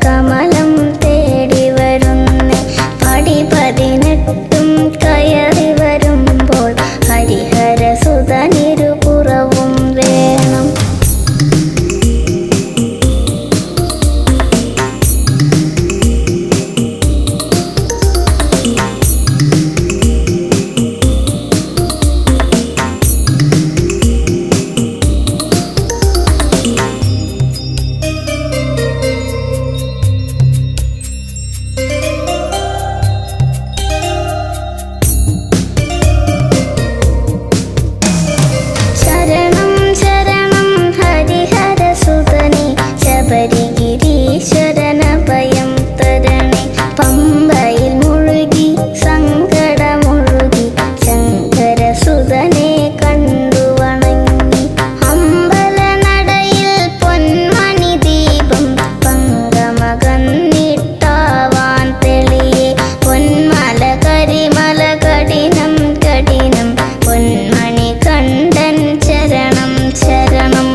കമലം തേടി വരുന്നേ. പടി 18 കയറി വരുമ്പോൾ ഹരിഹരസുതനിരുപുറവും വേണം. ശബരിഗിരീശ്വരനഭയം തരണേ. പമ്പയിൽ മുഴുകി സങ്കടമൊഴുകി ശങ്കരസുതനെ കണ്ടു വണങ്ങി. അമ്പലനടയിൽ പൊന്മണി ദീപം പങ്കമകന്നിട്ടാവാൻ തെളിയെ. പൊന്മല കരിമല കഠിനം കഠിനം പൊന്മണി കണ്ഠൻ ചരണം ശരണം.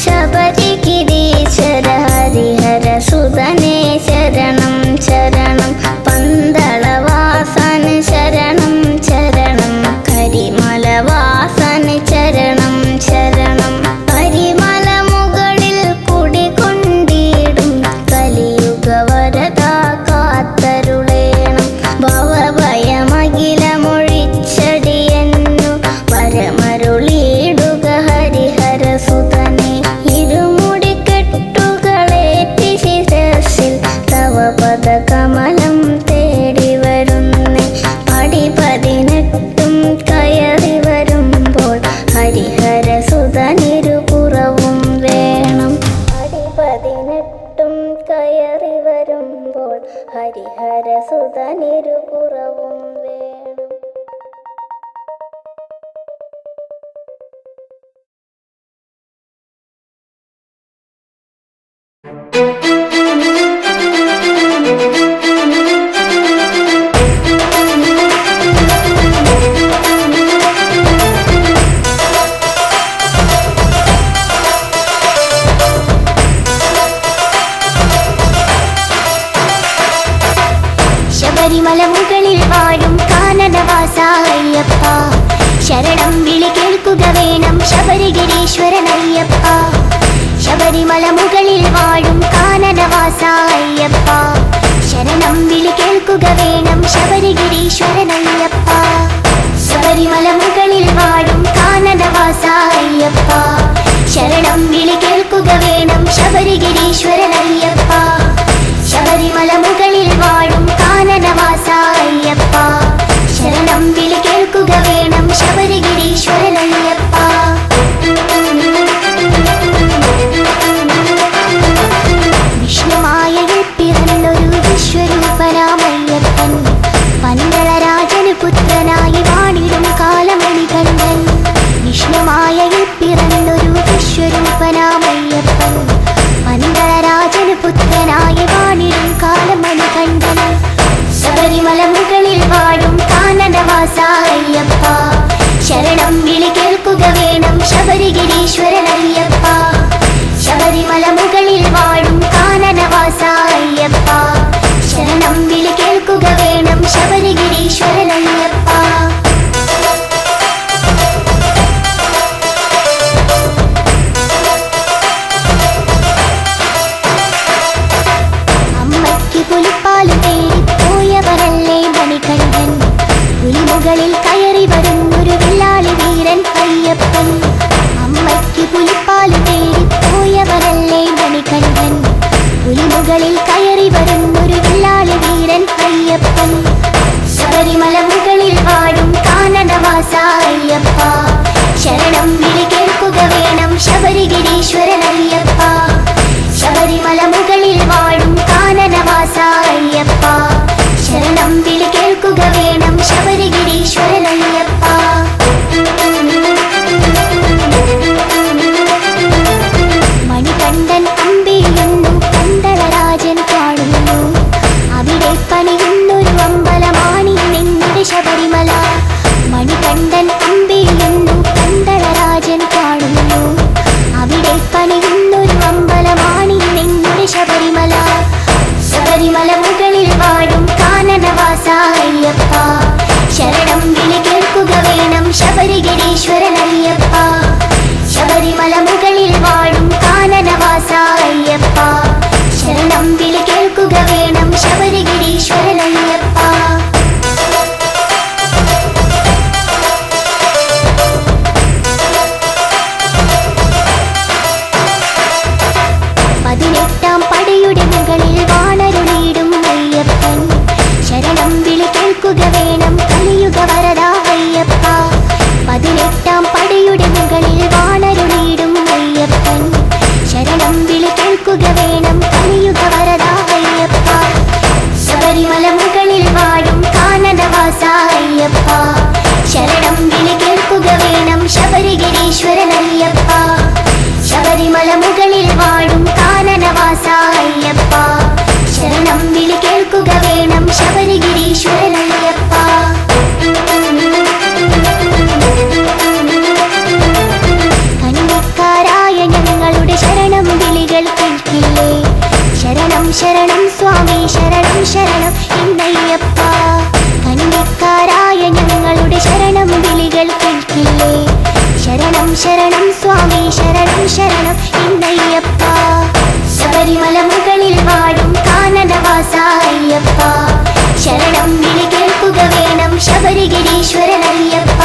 ശബരിഗിരീശ്വര ഹരിഹരസുതനേ ശരണം ശരണം. പന്തളവാസന ശരണം ശരണം. കരിമലവാസന ചരണം ശരണം. കരിമല മുകളിൽ കുടികൊണ്ടിടും കലിയുഗവരദ കാത്തരുളേണം. ഭവഭയമഖിലമൊഴിച്ചടിയെന്നു പരമരുളിയിടുക ഹരിഹരസുതനേ. ഇരുമുടിക്കെട്ടുകളേറ്റി ശിരസിൽ തവ പദകമലം തേടി വരുന്നേ. പടി 18 കയറി വരുമ്പോൾ ഹരിഹരസുതനിരുപുറവും വേണം. പടി 18 കയറി വരുമ്പോൾ ഹരിഹരസുതനിരുപുറവും വേണം. ശബരിമല മുകളിൽ വാഴും കാനനവാസ അയ്യപ്പ, ശരണം വിളി കേൾക്കുക വേണം ശബരിഗിരീശ്വരനയ്യപ്പ. ശബരിമല മുകളിൽ വാഴും കാനനവാസ അയ്യപ്പ, ശരണം വിളി കേൾക്കുക വേണം ശബരിഗിരീശ്വരനയ്യപ്പ. ശബരിമല മുകളിൽ വാഴും കാനനവാസ അയ്യപ്പ, ശരണം വിളി കേൾക്കുക വേണം ശബരിഗിരീശ്വരനയ്യപ്പ. ശബരിമല മുകളിൽ വാഴും കാനനവാസ അയ്യപ്പ, ശരണം വിളി കേൾക്കുക വേണം ശബരിഗിരീശ്വരനയ്യപ്പ. വിഷ്ണുമായയിൽ പിറന്നൊരു വിശ്വരൂപനാമയ്യപ്പൻ, പന്തളരാജന് പുത്രനായി വാണിടും കാലമണികണ്ഠൻ. വിഷ്ണുമായയിൽ പിറന്നൊരു വിശ്വരൂപനാമയ്യപ്പൻ, പന്തളരാജന് പുത്രനായി വാണിടും കാലമണികണ്ഠൻ. ശബരിമല മുകളിൽ വാഴും കാനനവാസ അയ്യപ്പ, ശരണം വിളി കേൾക്കുക വേണം ശബരിഗിരീശ്വരനയ്യപ്പ. ശബരിമല മുകളിൽ വാഴും കാനനവാസ അയ്യപ്പ, ശരണം വിളി കേൾക്കുക വേണം ശബരിഗിരീശ്വരനയ്യപ്പ. അമ്മയ്ക്ക് പുലിപ്പാല് തേടി പോയവരല്ലേ മണികണ്ഠൻ, പുലിമുകളിൽ കയറി വരുന്നൊരു വില്ലാളി വീരൻ അയ്യപ്പൻ. അമ്മയ്ക്ക് പുലിപ്പാല് തേടി പോയവരല്ലേ മണികണ്ഠൻ, പുലിമുകളിൽ കയറി വരുന്നൊരു വില്ലാളി വീരൻ അയ്യപ്പൻ. ശബരിമല മുകളിൽ വാഴും കാനനവാസ അയ്യപ്പ, ശരണം വിളി കേൾക്കുക വേണം ശബരിഗിരീശ്വരനയ്യപ്പ. ശബരിമല മുകളിൽ വാഴും കാനനവാസ അയ്യപ്പ, ശരണം വിളി കേൾക്കുക വേണം ശബരിഗിരീശ്വരനയ്യപ്പ. മണികണ്ഠ ശബരിമല മുകളിൽ വാഴും കാനനവാസ അയ്യപ്പ ശരണം വിളി കേൾക്കുക വേണം ശബരിഗിരീശ്വരൻ അയ്യപ്പ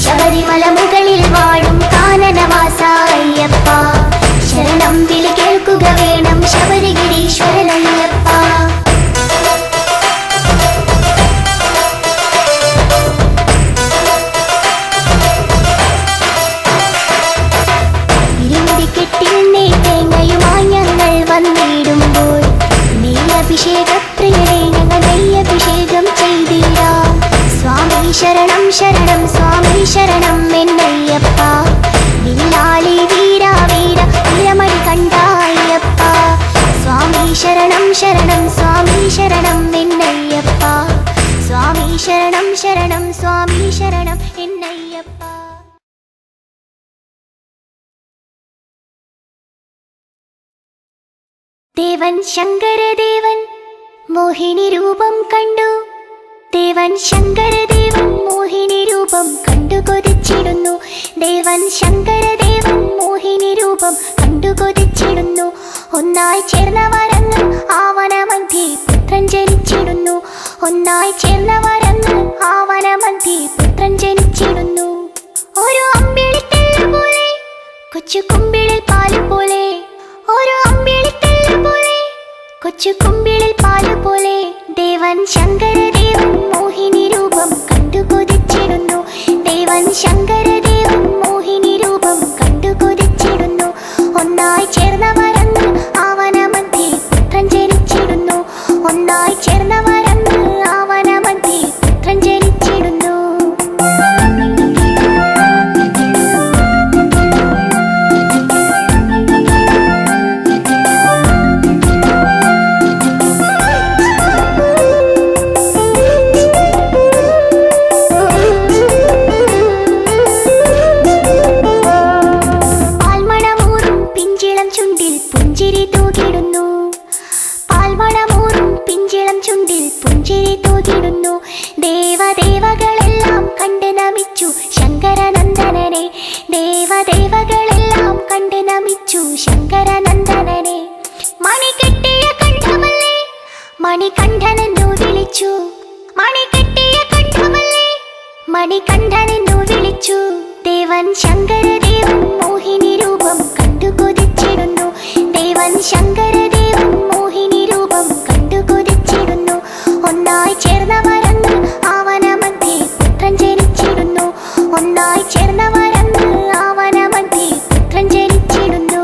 ശബരിമല മുകളിൽ വാഴും കാനനവാസ അയ്യപ്പ ശരണം വിളി കേൾക്കുക വേണം ശബരിഗിരീശ്വരൻ അയ്യപ്പ വന്നിടുമ്പോൾ നെയ്യഭിഷേകപ്രിയരെ ഞങ്ങൾ നെയ്യഭിഷേകം ചെയ്തിടാം സ്വാമി ശരണം ശരണം സ്വാമി ശരണം എന്നയ്യപ്പ വില്ലാളി വീര വീര വീരമണി കണ്ട അയ്യപ്പ സ്വാമി ശരണം ശരണം സ്വാമി ശരണം എന്നയ്യപ്പ സ്വാമി ശരണം ശരണം സ്വാമി ശരണം എന്നയ്യപ്പ ദേവൻ ശങ്കരദേവൻ മോഹിനി രൂപം കണ്ടു ദേവൻ ശങ്കരദേവൻ മോഹിനി രൂപം കണ്ടു കൊതിച്ചിടുന്നു ദേവൻ ശങ്കരദേവൻ മോഹിനി രൂപം കണ്ടു കൊതിച്ചിടുന്നു ഒന്നായി ചേർന്നവരങ്ങ് ആവനമധ്യേ പുത്രൻ ജനിച്ചിടുന്നു ഒന്നായി ചേർന്നവരങ്ങ് ആവനമധ്യേ പുത്രൻ ജനിച്ചിടുന്നു ഓരോ അമ്പിളിക്കല്ല് പോലെ കൊച്ചു കുമ്പിളിൽ പാല് പോലെ ഓരോ അമ്പിളിക്കല്ല് പോലെ കൊച്ചു കുമ്പിളിൽ പാല് പോലെ ദേവൻ ശങ്കരദേവൻ മോഹിനി രൂപം കണ്ടു കൊതിച്ചിടുന്നു ദേവൻ ശങ്കരദേവൻ മോഹിനി രൂപം കണ്ടു കൊതിച്ചിടുന്നു ഒന്നായി ചേർന്നവരങ്ങ് ആവനമധ്യേ പുത്രൻ ജനിച്ചിടുന്നു ഒന്നായി ചേർന്നവരങ്ങ് ആവനമധ്യേ പുത്രൻ ജനിച്ചിടുന്നു ദേവദേവകളെല്ലാം കണ്ട് നമിച്ചു ശങ്കരനന്ദനനെ ദേവദേവകളെല്ലാം കണ്ട് നമിച്ചു ശങ്കരനന്ദനനെ മണികെട്ടിയ കണ്ഠമല്ലേ മണികണ്ഠനെന്നു വിളിച്ചു മണികെട്ടിയ കണ്ഠമല്ലേ മണികണ്ഠനെന്നു വിളിച്ചു ദേവൻ ശങ്കരദേവൻ മോഹിനി രൂപം കണ്ടു കൊതിച്ചിടുന്നു ദേവൻ ശങ്കരദേവൻ മോഹിനി രൂപം കണ്ടു കൊതിച്ചിടുന്നു ഒന്നായി ചേർന്നവരങ്ങ് ആവനമധ്യേ പുത്രൻ ജനിച്ചിടുന്നു ഒന്നായി ചേർന്നവരങ്ങ് ആവനമധ്യേ പുത്രൻ ജനിച്ചിടുന്നു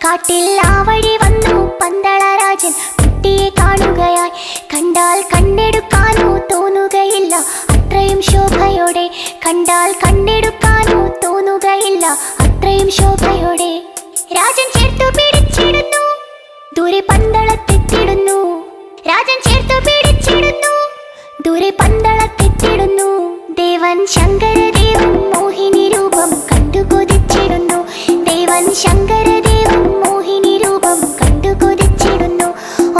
കാട്ടിൽ ആ വഴി വന്നു പന്തളരാജൻ കുട്ടിയെ കാണുകയായി കണ്ടാൽ കണ്ണെടുക്കാനോ തോന്നുകയില്ല അത്രയും ശോഭയോടെ കണ്ടാൽ കണ്ണെടുക്കാനോ തോന്നുകയില്ല അത്രയും ശോഭയോടെ രാജൻ ചേർത്തു പിടിച്ചിടുന്നു ദൂരെ പന്തളത്തെത്തിടുന്നു രാജൻ ചേർത്തു പിടിച്ചിടുന്നു ദൂരെ പന്തളത്തെത്തിടുന്നു ദേവൻ ശങ്കരദേവൻ മോഹിനി രൂപം കണ്ടു കൊതിച്ചിടുന്നു ദേവൻ ശങ്കരദേവൻ മോഹിനി രൂപം കണ്ടു കൊതിച്ചിടുന്നു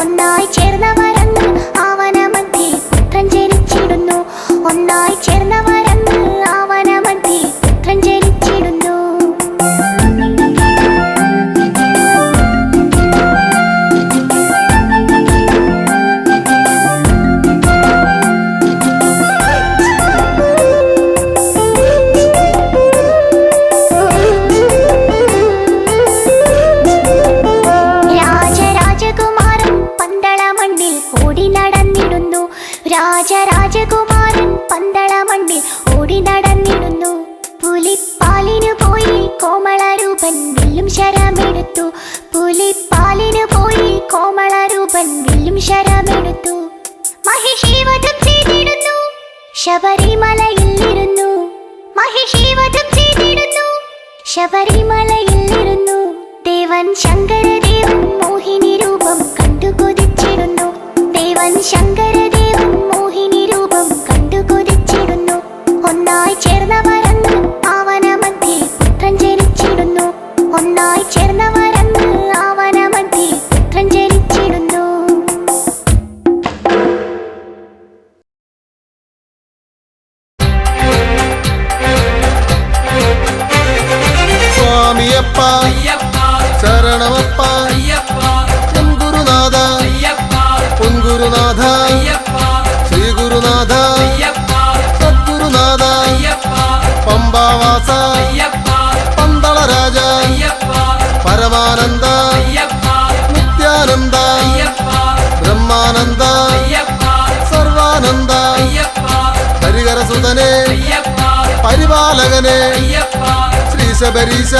ഒന്നായി ചേർന്നവരങ്ങ് ആവനമധ്യേ പുത്രൻ ജനിച്ചിടുന്നു ഒന്നായി ചേർന്നവരങ്ങ് ആവനമധ്യേ പുത്രൻ ജനിച്ചിടുന്നു രാജകുമാരൻ പന്തള മണ്ണിൽ ഓടി നടന്നിടുന്നു പുലിപ്പാലിനു പോയി കോമളരൂപൻ വില്ലും ശരമെടുത്തു പുലിപ്പാലിനു പോയി കോമളരൂപൻ വില്ലും ശരമെടുത്തു മഹിഷീവധം ചെയ്തിടുന്നു ശബരിമലയിൽ ഇരുന്നു മഹിഷീവധം ചെയ്തിടുന്നു ശബരിമലയിൽ ഇരുന്നു ദേവൻ ശങ്കരദേവൻ മോഹിനി രൂപം കണ്ടു കൊതിച്ചിടുന്നു ദേവൻ ശങ്കരദേവൻ മോഹിനി രൂപം കണ്ടു കൊതിച്ചിടുന്നു ഹരിഹരസുതനെ പരിപാലകനെ ശ്രീ ശബരീശ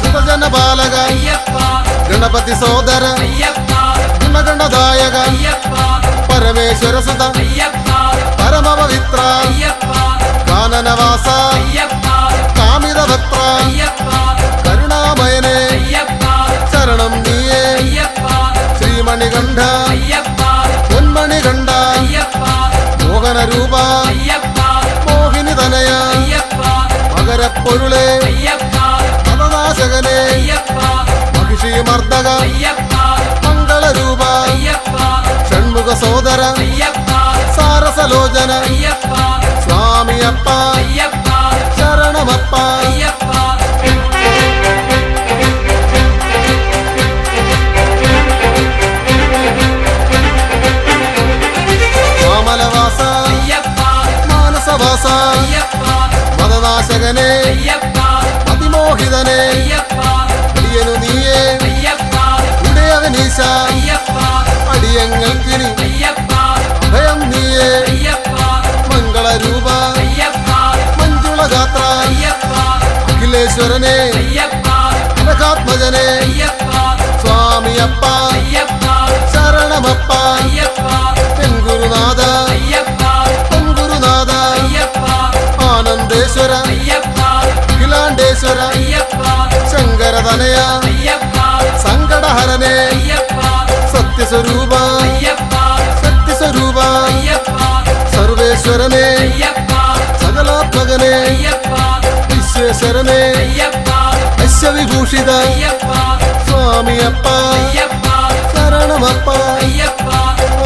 സുതജനപാലക ഗണപതി സോദര ഗുണഗണദായക പരമേശ്വര സുത പരമപവിത്ര കാനനവാസ കാമിതഭക്ത കരുണാമയനെ ശരണം നീയേ ശ്രീമണികണ്ഠ പൊന്മണികണ്ഠ മോഹനരൂപ മോഹിനി തനയ മകരപ്പൊരുളെ പദനാശകനെ മഹിഷീമർദ്ദക മംഗളരൂപ ഷൺമുഖ സോദര സാരസലോചന സ്വാമിയപ്പ ശരണമപ്പ മാമലവാസ മാനസവാസ മദനാശകനെ അതിമോഹിതനെ അടിയനു നീയേ ഉടയവനീശ അടിയങ്ങൾക്കിനി അഭയം നീയേ മംഗളരൂപ മഞ്ജുളഗാത്ര അഖിലേശ്വരനെ അനഘാത്മജനെ സ്വാമിയപ്പ ശരണമപ്പ ഗുരുനാഥ ഗുരുനാഥ ആനന്ദേശ്വര അഖിലാണ്ടേശ്വര ശങ്കരതനയ സങ്കടഹരനെ സത്യസ്വരൂപ സത്യസ്വരൂപ സർവേശ്വരനെ സകലാത്മകനെ വിശ്വേശ്വരനെ അശ്വവിഭൂഷിത സ്വാമിയപ്പ ശരണമപ്പ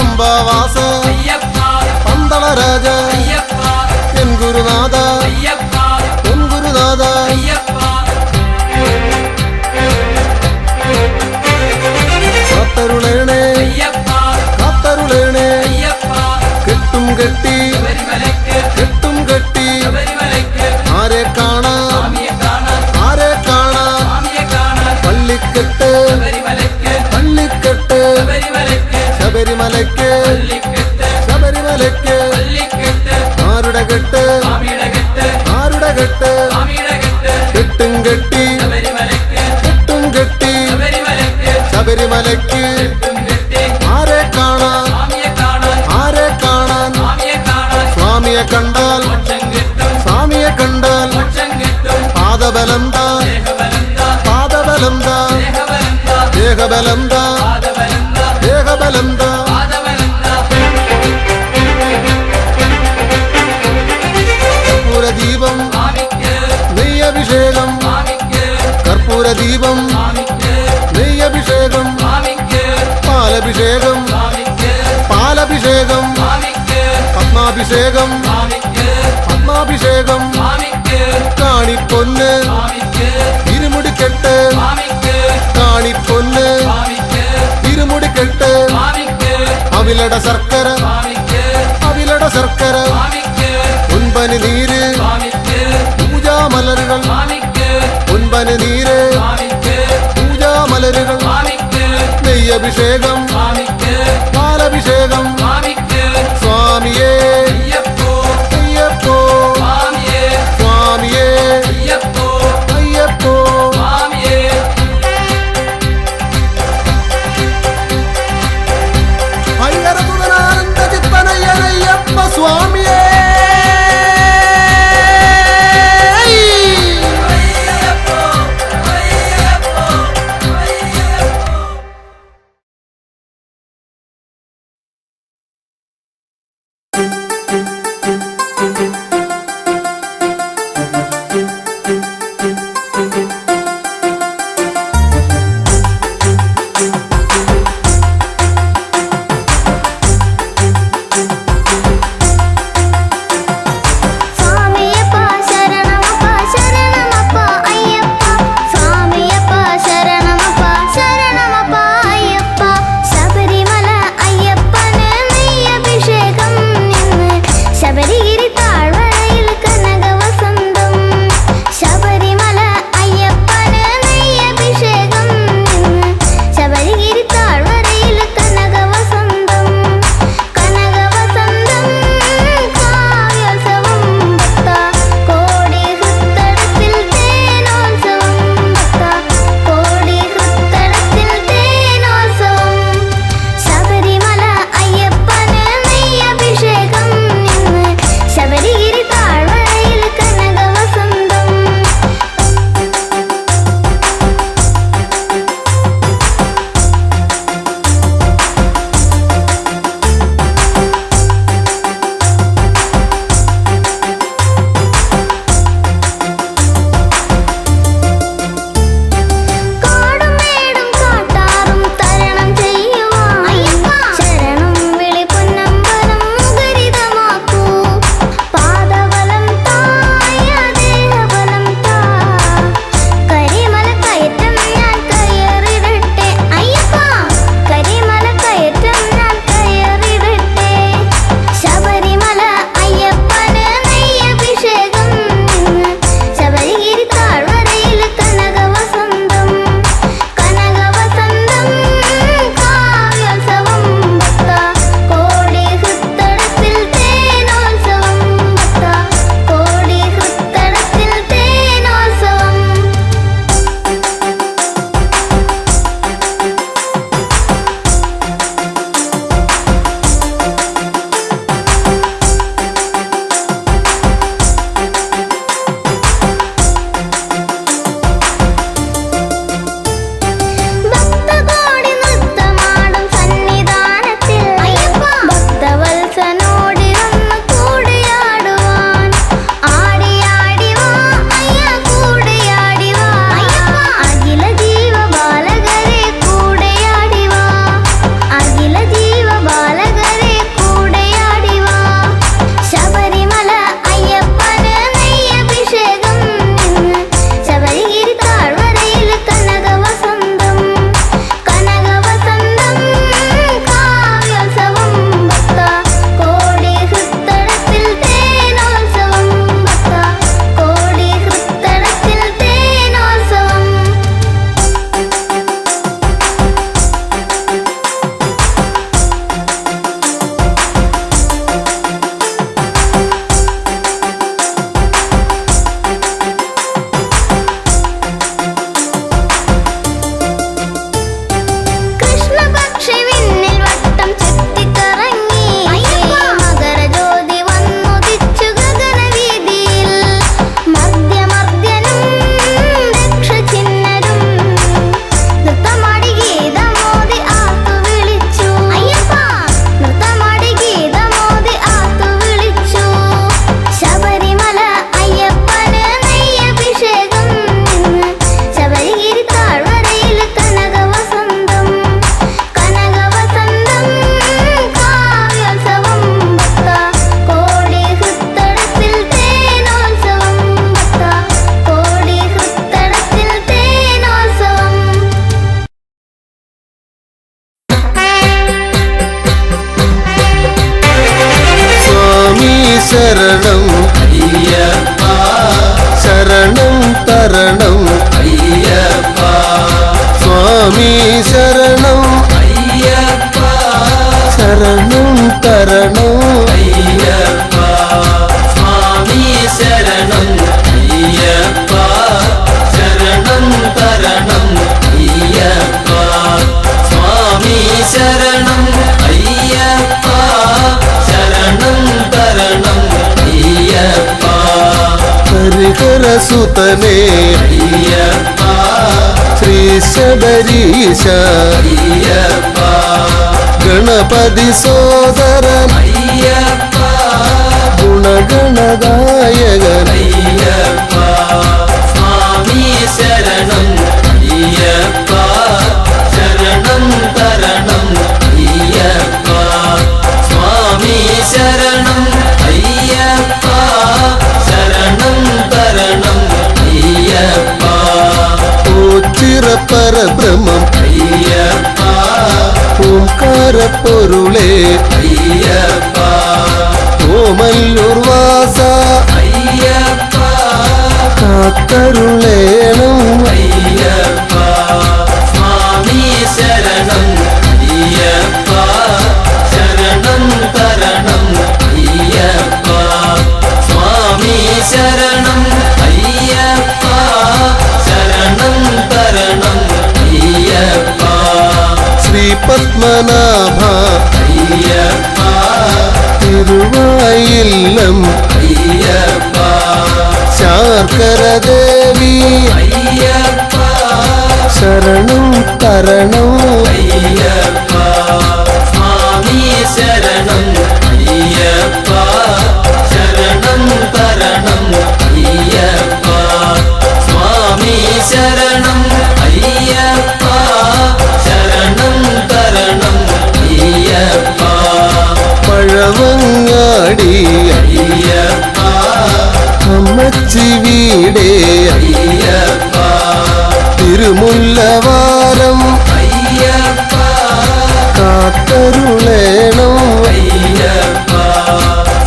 അംബാവാസ പന്തളരാജ എൻ ഗുരുനാഥ എൻ ഗുരുനാഥ കാത്തരുളേണേ കാത്തരുളേണേ കെട്ടും കെട്ടി കെട്ടും കെട്ടി ആരെ കാണാം ആരെ കാണാം പള്ളിക്കെട്ട് പള്ളിക്കെട്ട് ശബരിമലയ്ക്ക് ശബരിമലയ്ക്ക് ആരുടെ കെട്ട് ആരുടെ കെട്ട് കെട്ടും കെട്ടി കെട്ടും കെട്ടി ശബരിമലയ്ക്ക് ആരെ കാണാൻ ആരെ കാണാൻ സ്വാമിയെ കണ്ടാൽ സ്വാമിയെ കണ്ടാൽ പാദബലം താ പാദബലം താ ദേഹബലം താ ദേഹബലം താ കർപ്പൂരദീപം നെയ്യഭിഷേകം കർപ്പൂരദീപം നെയ്യഭിഷേകം പാലഭിഷേകം പാലഭിഷേകം പത്മാഭിഷേകം പത്മാഭിഷേകം കാണിപ്പൊന്ന് ഇരുമുടിക്കെട്ട് കാണിപ്പൊന്ന് ഇരുമുടിക്കെട്ട് അവിലട ശർക്കര അവിലട ശർക്കര ഉൻപനി നീര് പൂജാമലരുകൾ ഉൻപനി നീര് പൂജാമലരുകൾ നെയ്യഭിഷേകം പാലഭിഷേകം സ്വാമിയേ അയ്യപ്പോ സ്വാമിയേ അയ്യപ്പോ ഹരിഹരസുതനാനന്ദ ചിത്തനയ്യനയ്യപ്പ സ്വാമിയേ ശരണം അയ്യപ്പ ശരണം തരണം അയ്യപ്പ സ്വാമി ശരണം അയ്യപ്പ ശരണം തരണം അയ്യപ്പ സ്വാമി ശരണം അയ്യപ്പ ശരണം തരണം അയ്യപ്പ സ്വാമി ശരണം അയ്യപ്പ ശരണം തരണം അയ്യപ്പ ഹരിഹരസുതനേ അയ്യപ്പ ശ്രീ ശബരീശ അയ്യപ്പ ഗണപതി സോദരൻ അയ്യപ്പ ഗുണഗണദായകൻ അയ്യപ്പ സ്വാമി ശരണം അയ്യപ്പ ശരണം തരണം അയ്യപ്പ സ്വാമി ശരണം അയ്യപ്പ ശരണം തരണം അയ്യപ്പ ഓച്ചിറപ്പരബ്രഹ്മം അയ്യപ്പ ഓംകാര പൊരുളേ അയ്യപ്പ ഓമല്ലൂർ വാസ അയ്യപ്പ കാത്തരുളേണം അയ്യപ്പ സ്വാമി ശരണം അയ്യപ്പ ശരണം തരണം അയ്യപ്പ സ്വാമി ശരണം അയ്യപ്പ ശരണം തരണം അയ്യപ്പ ശ്രീ പത്മനാഭ അയ്യപ്പ തിരുവായില്ലം അയ്യപ്പ ശാർക്കര ദേവി അയ്യപ്പ ശരണം തരണം അയ്യപ്പ സ്വാമി ശരണം അയ്യപ്പ ശരണം തരണം അയ്യപ്പ സ്വാമി ശരണം അയ്യപ്പ ശരണം തരണം അയ്യപ്പ പഴവങ്ങാടി അയ്യപ്പ അമ്മച്ചി വീടേ അയ്യപ്പ തിരുമുല്ലവാരം അയ്യപ്പ കാത്തരുളേണം അയ്യപ്പ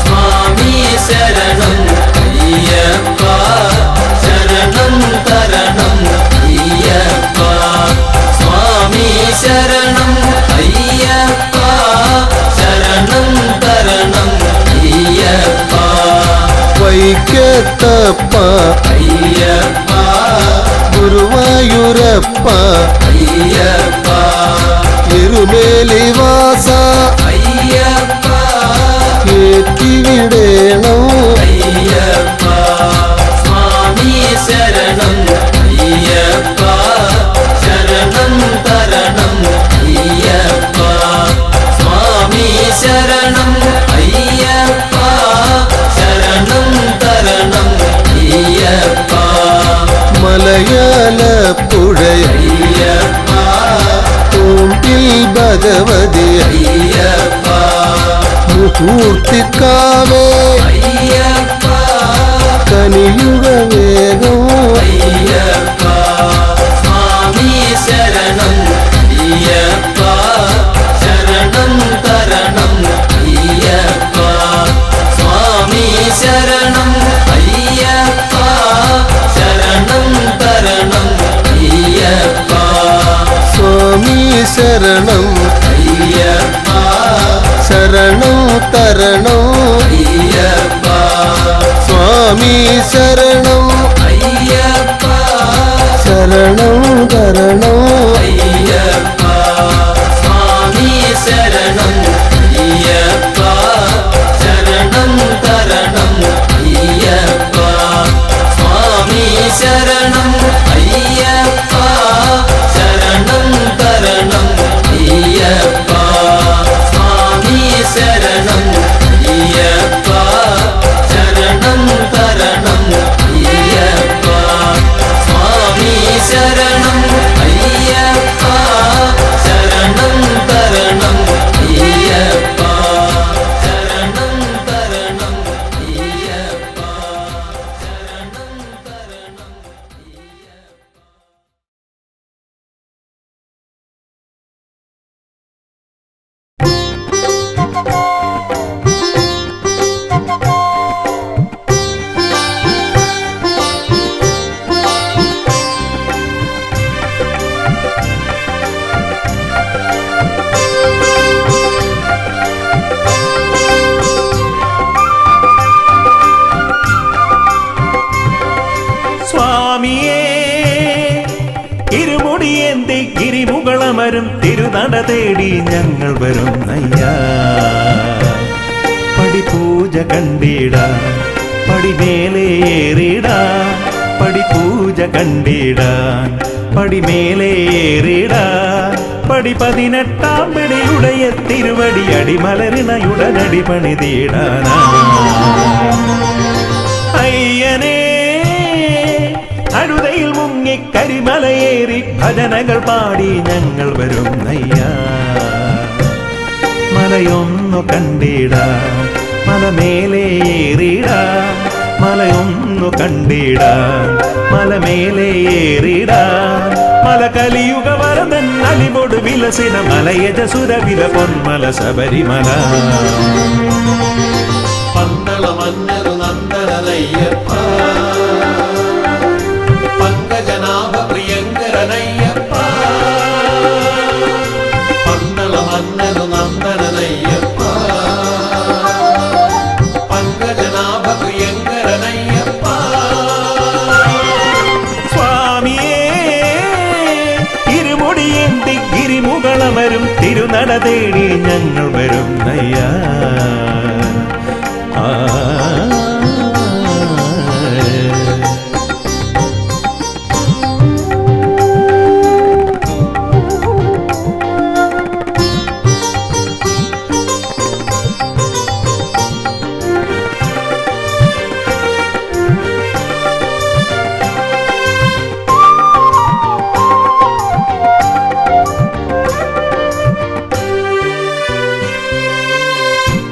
സ്വാമി ശരണം അയ്യപ്പ ശരണം തരണം അയ്യപ്പ സ്വാമി ശരണം അയ്യപ്പ ശരണം തരണം അയ്യപ്പ വൈക്കത്തപ്പ അയ്യപ്പ ഗുരുവായൂരപ്പ അയ്യപ്പ എരുമേലി വാസ അയ്യപ്പ ഏറ്റിവിടേണം അയ്യപ്പ സ്വാമി ശരണം അയ്യപ്പ ശരണം തരണം അയ്യപ്പ സ്വാമി ശരണം അയ്യപ്പ ശരണം തരണം അയ്യപ്പ മലയാളപ്പുഴ അയ്യപ്പ ഓംപിൽ ഭഗവതി അയ്യപ്പ മുഹൂർത്തിക്കാവേ അയ്യപ്പ കനിയുക വേഗം അയ്യപ്പ സ്വാമി ശരണം അയ്യപ്പ ശരണം തരണം അയ്യപ്പ സ്വാമി ശരണം അയ്യപ്പ ശരണം തരണം അയ്യപ്പ സ്വാമി ശരണം അയ്യപ്പ ശരണം തരണം അയ്യപ്പ സ്വാമി ശരണം അയ്യപ്പ ശരണം തരണം അയ്യപ്പ സ്വാമി ശരണം അയ്യപ്പ ശരണം തരണം അയ്യപ്പ സ്വാമി ശരണം അയ്യപ്പ ശരണം തരണം അയ്യപ്പ സ്വാമി ശരണം അയ്യപ്പ വരും തിരുനട തേടി ഞങ്ങൾ വരുന്നയ്യാ. പടിപൂജ കണ്ടിടാൻ പടിമേലേറിടാൻ, പടിപൂജ കണ്ടിടാൻ പടിമേലേറിടാൻ, പടി 18 പടിയുടയ തിരുവടി അടിമലരിണയുടനടി പണിതീടാനാ. അയ്യനേ അഴുതയിൽ മുങ്ങി കരിമലയേറി ഭജനകൾ പാടി ഞങ്ങൾ വരുന്നയ്യാ. മലയൊന്നു കണ്ടിടാൻ മലമേലേറിടാൻ, മലയൊന്നു കണ്ടിടാൻ മലമേലേറിടാൻ, മല കലിയുഗ വരദൻ അലിവോട് വിലസിന മലയജസുര വില പൊന്മല ശബരിമല. പന്തള മന്നരു നന്ദനയ്യപ്പ, പങ്കജനാഭ പ്രിയങ്കരനയ്യപ്പ. പന്തള മന്നരു നന്ദനയ്യപ്പ, പങ്കജനാഭ പ്രിയങ്കരനയ്യപ്പ. സ്വാമിയേ ഇരുമുടിയേന്തി ഗിരിമുകളമരും തിരുനട തേടി ഞങ്ങൾ വരുന്നയ്യാ.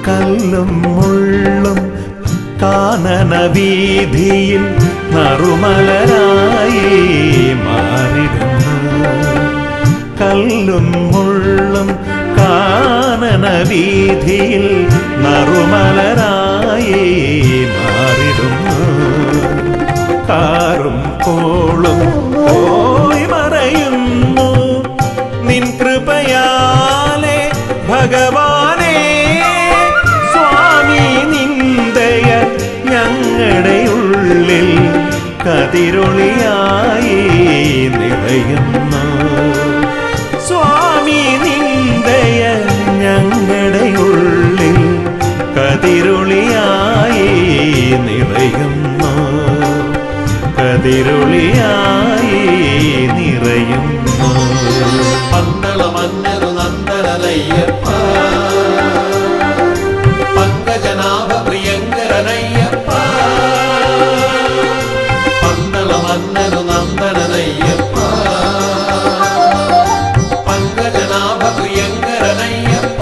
കല്ലും മുള്ളും കാനന വീതിയിൽ നറുമലരായി മാറിടുന്നു. കല്ലും മുള്ളും കാനന വീതിയിൽ നറുമലരായി മാറിടുന്നു. കാറും കോളും പോയി മറയുന്നു നിൻ കൃപയാലെ ഭഗവാനേ. സ്വാമി നിന്ദയ ഞങ്ങളുടെ ഉള്ളിൽ കതിരൊളിയായി നിറയുന്നു. സ്വാമി നിന്ദയ ഞങ്ങളുടെ ഉള്ളിൽ കതിരൊളിയായി നിറയുന്നു, കതിരൊളിയായി നിറയുന്നു. പന്തള മന്നരു നന്ദനയ്യപ്പ, പങ്കജനാഭ പ്രിയങ്കരനയ്യപ്പ. പന്തള മന്നരു നന്ദനയ്യപ്പ, പങ്കജനാഭ പ്രിയങ്കരനയ്യപ്പ.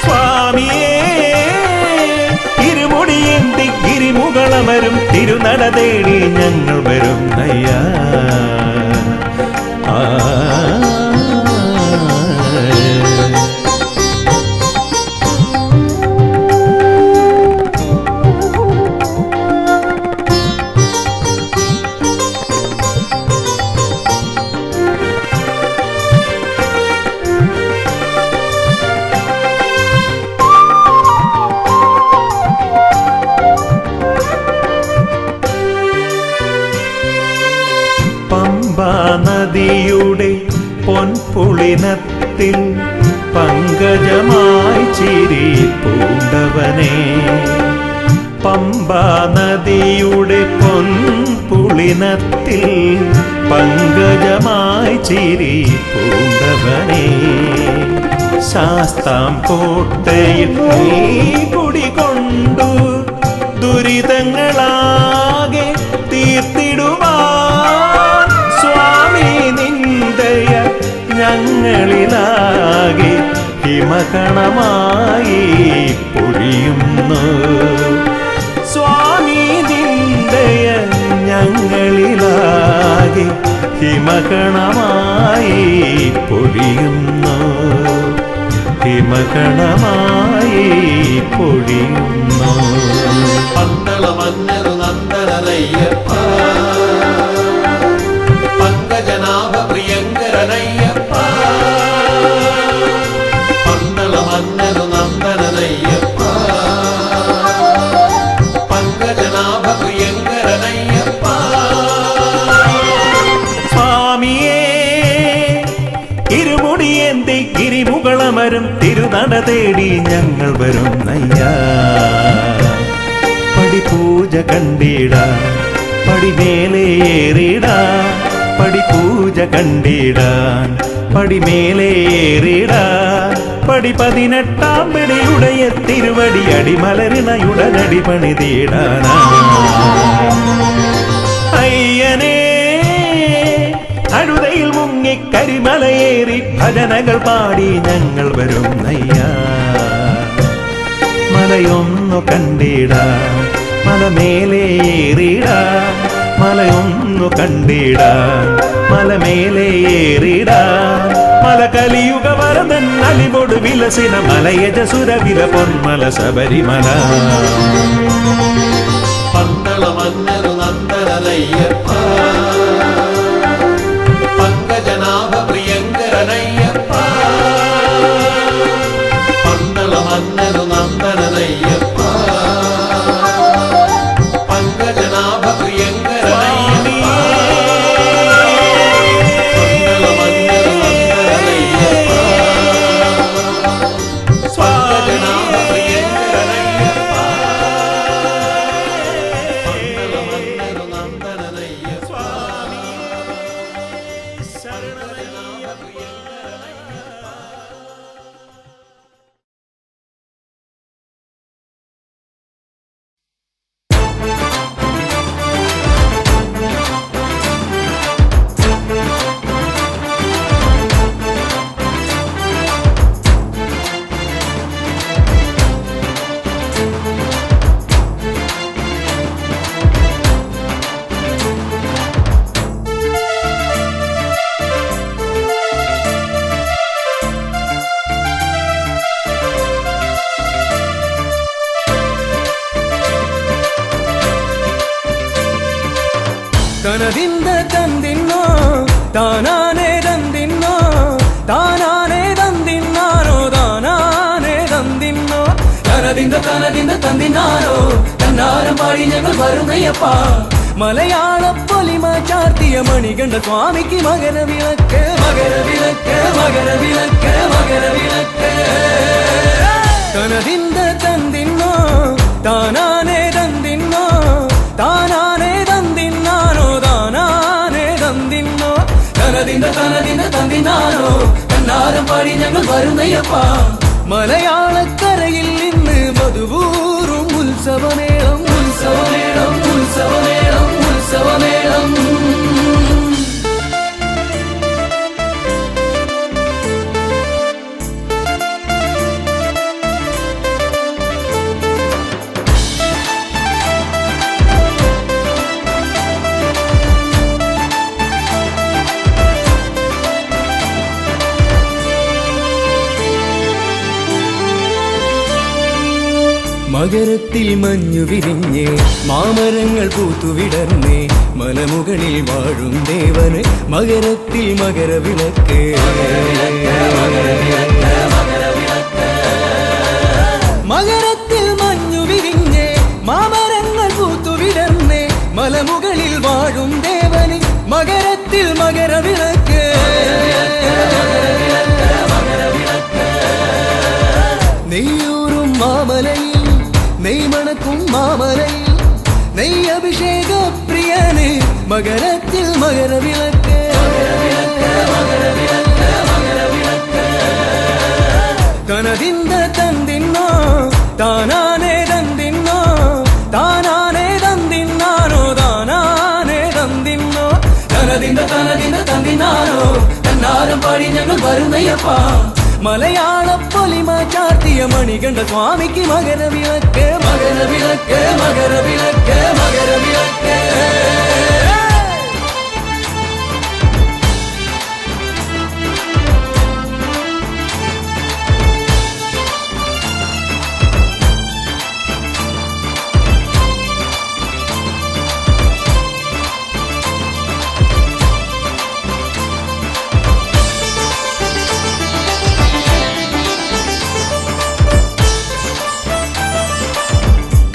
സ്വാമിയേ ഇരുമുടിയേന്തി ഗിരിമുകളമരും തിരുനട തേടി ഞങ്ങൾ വരുന്നയ്യാ. പമ്പാ നദിയുടെ പൊൻപുളിനത്തിൽ പങ്കജമായി ചിരി പൂണ്ടവനേ. പമ്പാ നദിയുടെ പൊൻപുളിനത്തിൽ പങ്കജമായി ചിരി പൂണ്ടവനേ. ശാസ്താം കോട്ടയിൽ നീ കുടികൊണ്ടു ദുരിതങ്ങളാകെ തീർത്തിടുവാൻ. സ്വാമി നിന്ദയ ഞങ്ങളിലാകെ ഹിമകണമായി പൊഴിയുന്നു. സ്വാമി നിന്ദയ ഞങ്ങളിലാകെ ഹിമകണമായി പൊഴിയുന്നു, ഹിമകണമായി പൊഴിയുന്നു. പന്തള മന്നരു നന്ദനയ്യപ്പ, പങ്കജനാഭ പ്രിയങ്കരനയ്യപ്പ. പന്തള മന്നരു നന്ദനയ്യപ്പ, പങ്കജനാഭ പ്രിയങ്കരനയ്യപ്പ. സ്വാമിയേ കണ്ടിടാൻ പടിമേലേറിടാൻ പടിപൂജ കണ്ടിടാൻ പടിമേലേറിടാൻ പടി 18 പടിയുടയ തിരുവടി അടിമലരിണയുടനടി പണിതീടാനാ അയ്യനേ അഴുതയിൽ മുങ്ങി കരിമലയേറി ഭജനകൾ പാടി ഞങ്ങൾ വരുന്നയ്യ മലയൊന്നു കണ്ടിടാൻ മലമേലേറിടാൻ മലയൊന്നു കണ്ടിടാൻ മലമേലേറിടാൻ മല കലിയുഗ വരദൻ അലിവോട് വിലസിന മലയജസുരവില പൊന്മല ശബരിമല പന്തള മന്നരു നന്ദനയ്യപ്പ പങ്കജനാഭ പ്രിയങ്കരനയ്യപ്പ പന്തള മന്നരു നന്ദനയ്യപ്പ പങ്കജനാഭ പ്രിയങ്കരനയ്യപ്പ പന്തള മന്നരു നന്ദനയ്യപ്പ പങ്കജനാഭ പ്രിയങ്കരനയ്യപ്പ പന്തള മന്നരു നന്ദനയ്യപ്പ പങ്കജനാഭ പ്രിയങ്കരനയ്യപ്പ തനതിന്ദ തന്തിന്നോ താനാനേ തന്തിന്നോ താനാനേ തന്തിന്നാനോ താനാനേ തന്തിന്നോ തനതിന്ദ തന്തിന്നാനോ തന്നാരം പാടി ഞങ്ങൾ വരുന്നയ്യപ്പ മലയാള പൊലിമ ചാർത്തിയ മണികണ്ഠ സ്വാമിക്ക് മകരവിളക്ക് മകരവിളക്ക് മകരവിളക്ക് മകരവിളക്ക് തനതിന്ദ തന്തിന്നോ താനാനേ തന്തിന്നോ താനാനേ തന്തിന്നാനോ താനാനേ തന്തിന്നോ തനതിന്ദ തന്തിന്നാനോ തന്നാരം പാടി ഞങ്ങൾ വരുന്നയ്യപ്പ മലയാളക്കരയിൽ ഇന്ന് മധുവൂറും ഉത്സവമേളം ഉത്സവമേളം ഉത്സവമേളം ഉത്സവമേളം മകരത്തിൽ മഞ്ഞു വിരിഞ്ഞ് മാമരങ്ങൾ പൂത്തുവിടർന്നേ മലമുകളിൽ വാഴും ദേവന് മകരത്തിൽ മകരവിളക്ക് മകരത്തിൽ മഞ്ഞു വിരിഞ്ഞ് മാമരങ്ങൾ പൂത്തുവിടർന്നേ മലമുകളിൽ വാഴും ദേവന് മകരത്തിൽ മകരവിളക്ക് നെയ്യൂറും മാമലയിൽ നെയ്മണക്കും മാമലയിൽ നെയ്യ് അഭിഷേക പ്രിയന് മകരത്തിൽ മകരവിളക്ക് തനതിന്ദ തന്തിന്നോ താനാനേ തന്തിന്നോ താനാനേ തന്തിന്നാനോ താനാനേ തന്തിന്നോ തനതിന്ദ തന്തിന്നാനോ തന്നാരം പാടി ഞങ്ങൾ വരുന്നയ്യപ്പ മലയാള പൊലിമ ചാർത്തിയ മണികണ്ഠ സ്വാമിക്ക് മകരവിളക്ക് മകരവിളക്ക് മകരവിളക്ക് മകരവിളക്ക്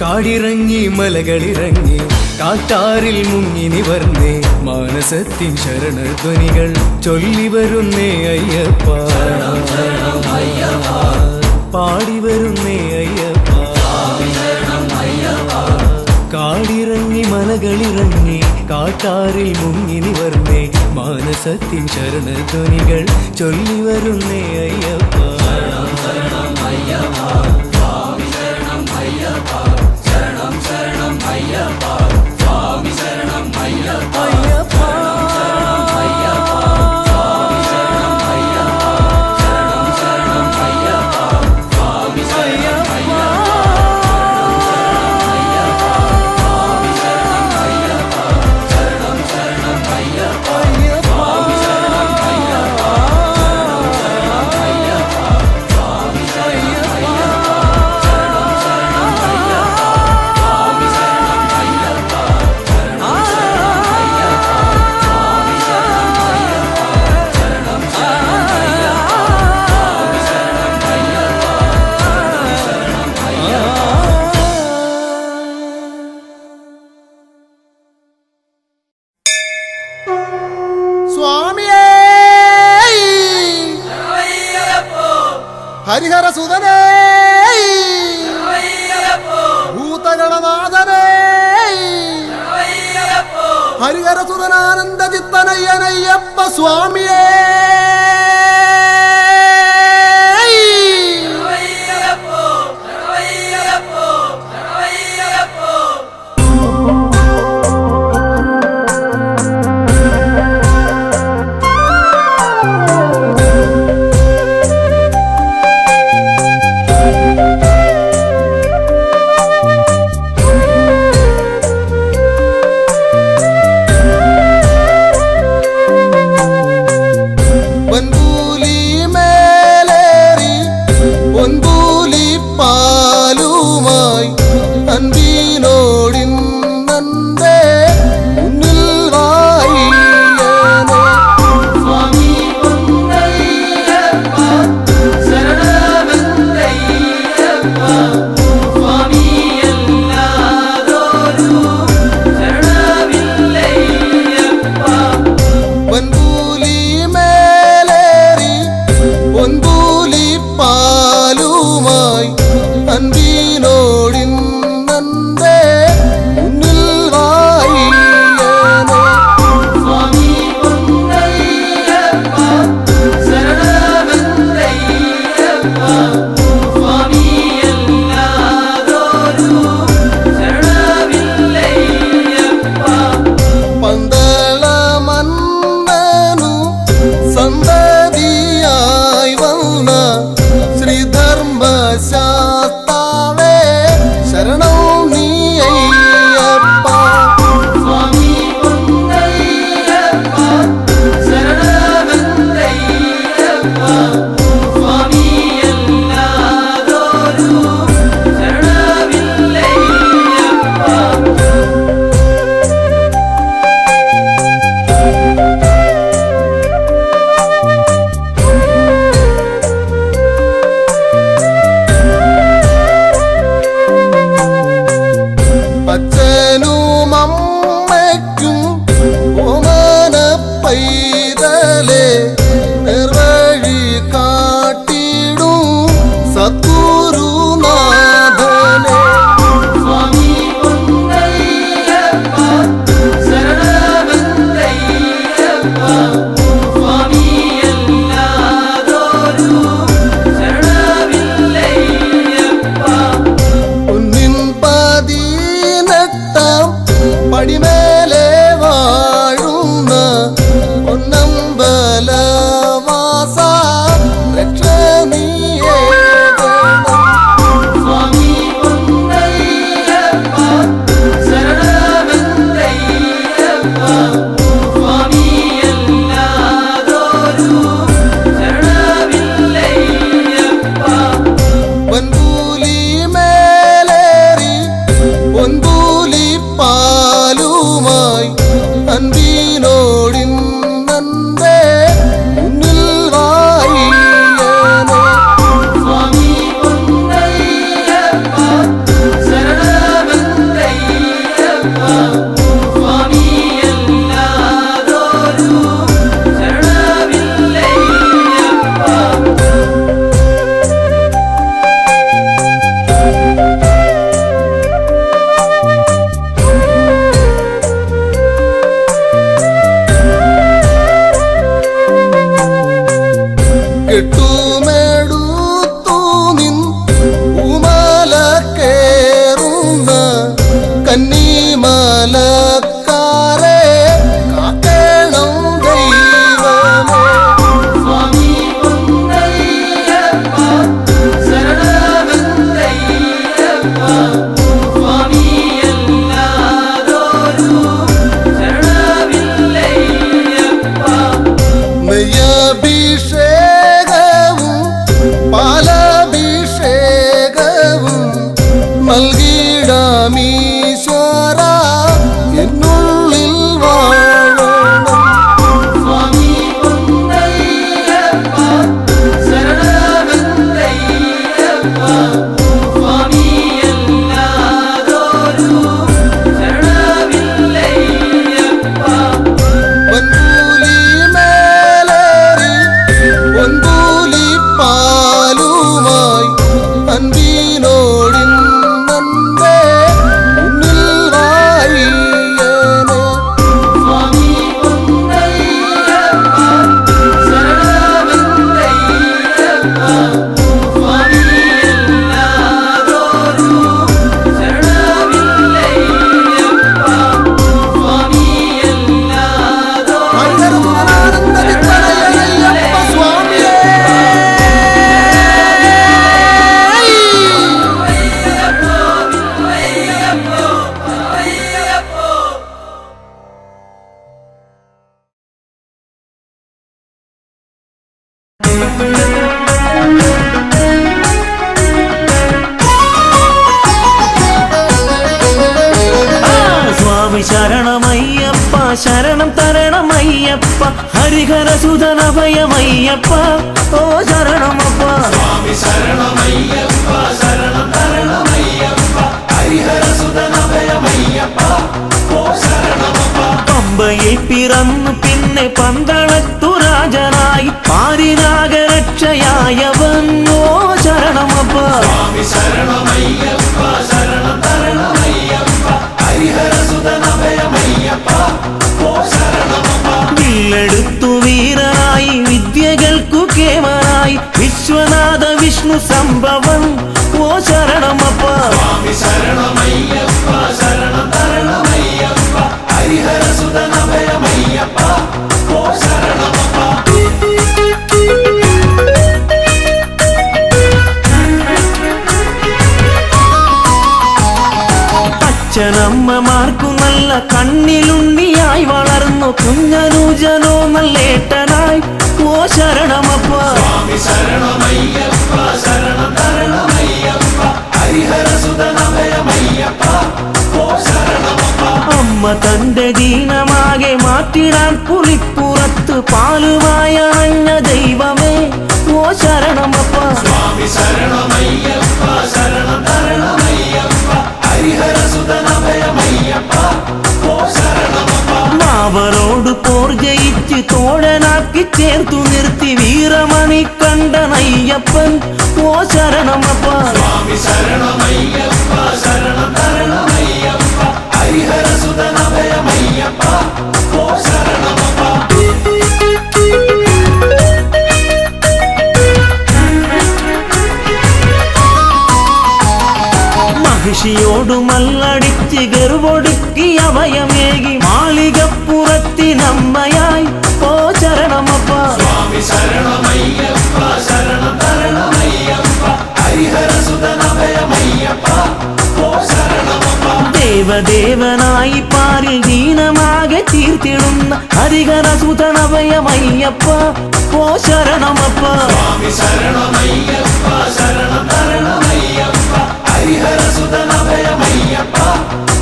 കാടിറങ്ങി മലകളിറങ്ങി കാട്ടാറിൽ മുങ്ങി നിവർന്നേ മാനസത്തിൻ ശരണധ്വനികൾ ചൊല്ലി വരുന്നേ അയ്യപ്പ പാടി വരുന്നേ അയ്യപ്പ കാടിറങ്ങി മലകളിറങ്ങി കാട്ടാറിൽ മുങ്ങി നിവർന്നേ മാനസത്തിൻ ശരണധ്വനികൾ ചൊല്ലി വരുന്നേ അയ്യപ്പ സ്വാമിയേ ഹരിഹര സുതനേ ഭൂതഗണനാഥനേ ഹരിഹര സുതനാനന്ദ ചിത്തനയ്യനയ്യപ്പ സ്വാമിയേ ശ്രീരാമീശ്വര എന്നുള്ളിൽ വാഴണം. സ്വാമി പൊന്നയ്യപ്പ ശരണമെന്തയ്യപ്പ സ്വാമി എല്ലാതൊരു ശരണമില്ലയ്യപ്പ പൊൻപൂലി മേലേറി പൊൻപൂലി പാലുമായി അൻപിനോടിന്നന്റെ മുന്നിൽ വാഴിയനെ. സ്വാമി പൊന്നയ്യപ്പ ശരണമെന്തയ്യപ്പ സ്വാമി എല്ലാതൊരു ശരണമില്ലയ്യപ്പ സ്വാമി എല്ലാതൊരു ഹരിഹരസുതനാനന്ദചിത്തനയ്യനയ്യപ്പ സ്വാമിയേ. സ്വാമി ശരണമയ്യപ്പ ശരണം തരണമയ്യപ്പ ഹരിഹരസുതനഭയമയ്യപ്പ ഓ ശരണമപ്പ. സ്വാമി ശരണമയ്യപ്പ ശരണം തരണമയ്യപ്പ ഹരിഹരസുതനഭയമയ്യപ്പ ഓ ശരണമപ്പ പമ്പയിൽ പിറന്നു പിന്നെ പന്തളത്തു രാജനായി പാരിനാഗരക്ഷയായവൻ ഓ ശരണമപ്പ. സ്വാമി ശരണമയ്യപ്പ ശരണം തരണമയ്യപ്പ ഹരിഹരസുതനഭയമയ്യപ്പ ഓ ശരണമപ്പ വില്ലെടുത്തു വീരനായി വിദ്യകൾക്കു കേമനായി വിശ്വനാഥ വിഷ്ണു സംഭവം ഓ ശരണമപ്പ. സ്വാമി ശരണമയ്യപ്പ ശരണം തരണമയ്യപ്പ ഹരിഹരസുതനഭയമയ്യപ്പ ഓ ശരണമപ്പ അച്ഛനമ്മമാർക്കു നല്ല കണ്ണിലുണ്ണിയായി വളർന്നു കുഞ്ഞനൂജനോ നല്ലേട്ടനായി ഓ ശരണമപ്പ. സ്വാമി ശരണമയ്യപ്പ ശരണം തരണമയ്യപ്പ ഹരിഹരസുതനഭയമയ്യപ്പ ഓ ശരണമപ്പ അമ്മ തന്റെ ദീനമാകെ മാറ്റിടാൻ പുലിപ്പുറത്ത് പാലുമായ അഞ്ഞ ദൈവമേ ഓ ശരണമപ്പ. സ്വാമി ശരണമയ്യപ്പ ശരണം തരണമയ്യപ്പ ഹരിഹരസുതനഭയമയ്യപ്പ ഓ ശരണമപ്പ മാവരോട് പോർ ജയിച്ച് തോഴനാക്കി ചേർത്തു നിർത്തി വീരമണി കണ്ടനയ്യപ്പൻ ഓ ശരണമപ്പ. സ്വാമി ശരണമയ്യപ്പ ശരണം തരണമയ്യപ്പ ഹരിഹരസുതനഭയമയ്യപ്പ ഓ ശരണമപ്പ മഹിഷിയോടു മല്ലടിച്ച് ഗർവൊടുക്കി അഭയമേകി മാളികപ്പുറത്തിനമ്മയായി ഓ ശരണമപ്പ. സ്വാമി ശരണമയ്യപ്പ ശരണം തരണമയ്യപ്പ ഹരിഹരസുതനഭയമയ്യപ്പ ഓ ശരണമപ്പ ദേവദേവനായി പാരിൽ ദീനമാകെ തീർത്തിടുന്ന ഹരിഹരസുതനഭയമയ്യപ്പ ഓ ശരണമപ്പ. സ്വാമി ശരണമയ്യപ്പ ശരണം തരണമയ്യപ്പ ഹരിഹരസുതനഭയമയ്യപ്പ